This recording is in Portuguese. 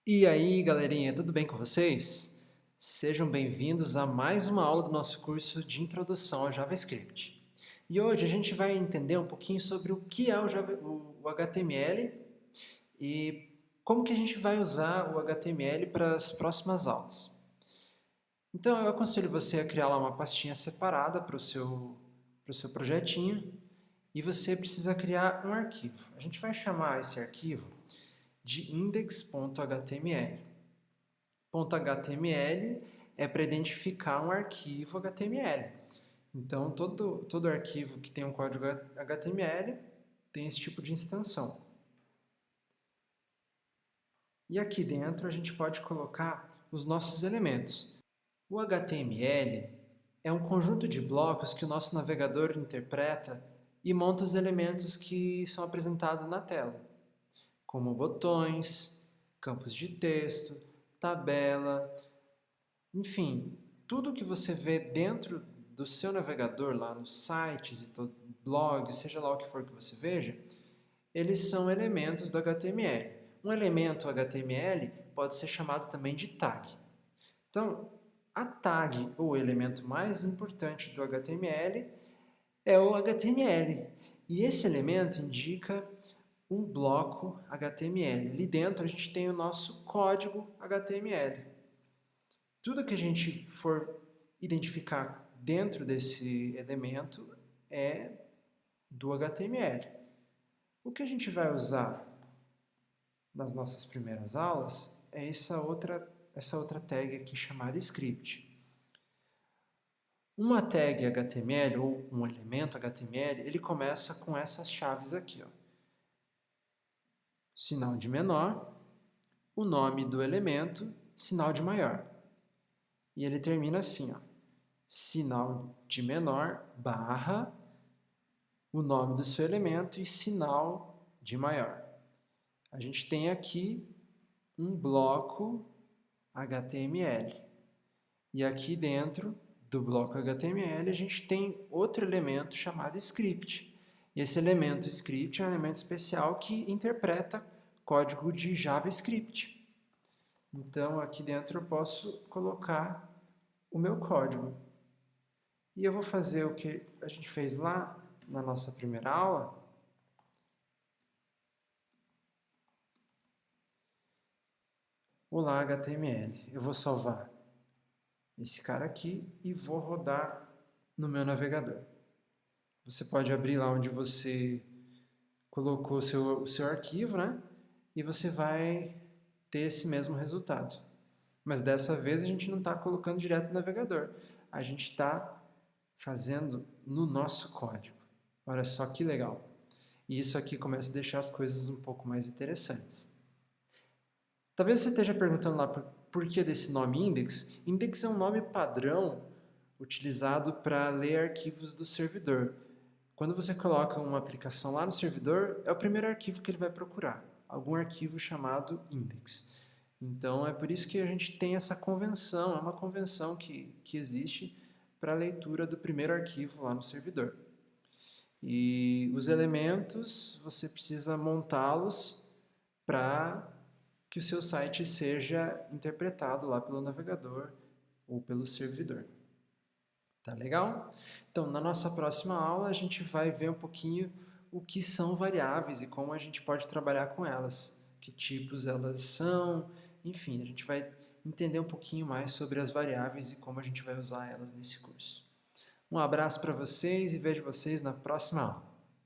E aí, galerinha, tudo bem com vocês? Sejam bem-vindos a mais uma aula do nosso curso de Introdução ao JavaScript. E hoje a gente vai entender um pouquinho sobre o que é o HTML e como que a gente vai usar o HTML para as próximas aulas. Então, eu aconselho você a criar lá uma pastinha separada para o seu projetinho e você precisa criar um arquivo. A gente vai chamar esse arquivo de index.html. .html é para identificar um arquivo HTML. Então, todo arquivo que tem um código HTML tem esse tipo de extensão. E aqui dentro a gente pode colocar os nossos elementos. O HTML é um conjunto de blocos que o nosso navegador interpreta e monta os elementos que são apresentados na tela, como botões, campos de texto, tabela, enfim, tudo que você vê dentro do seu navegador, lá nos sites e blogs, seja lá o que for que você veja, eles são elementos do HTML. Um elemento HTML pode ser chamado também de tag. Então, a tag, ou o elemento mais importante do HTML, é o HTML. E esse elemento indica um bloco HTML. Ali dentro a gente tem o nosso código HTML. Tudo que a gente for identificar dentro desse elemento é do HTML. O que a gente vai usar nas nossas primeiras aulas é essa outra tag aqui chamada script. Uma tag HTML ou um elemento HTML, ele começa com essas chaves aqui, ó. Sinal de menor, o nome do elemento, sinal de maior. E ele termina assim, ó, sinal de menor, barra, o nome do seu elemento e sinal de maior. A gente tem aqui um bloco HTML. E aqui dentro do bloco HTML a gente tem outro elemento chamado script. E esse elemento script é um elemento especial que interpreta código de JavaScript. Então aqui dentro eu posso colocar o meu código. E eu vou fazer o que a gente fez lá na nossa primeira aula. Olá, HTML. Eu vou salvar esse cara aqui e vou rodar no meu navegador. Você pode abrir lá onde você colocou o seu arquivo, né? E você vai ter esse mesmo resultado. Mas dessa vez a gente não está colocando direto no navegador. A gente está fazendo no nosso código. Olha só que legal. E isso aqui começa a deixar as coisas um pouco mais interessantes. Talvez você esteja perguntando lá por que desse nome index. Index é um nome padrão utilizado para ler arquivos do servidor. Quando você coloca uma aplicação lá no servidor, é o primeiro arquivo que ele vai procurar, algum arquivo chamado index. Então é por isso que a gente tem essa convenção, é uma convenção que existe para a leitura do primeiro arquivo lá no servidor. E os elementos, você precisa montá-los para que o seu site seja interpretado lá pelo navegador ou pelo servidor. Tá legal? Então, na nossa próxima aula, a gente vai ver um pouquinho o que são variáveis e como a gente pode trabalhar com elas, que tipos elas são, enfim, a gente vai entender um pouquinho mais sobre as variáveis e como a gente vai usar elas nesse curso. Um abraço para vocês e vejo vocês na próxima aula.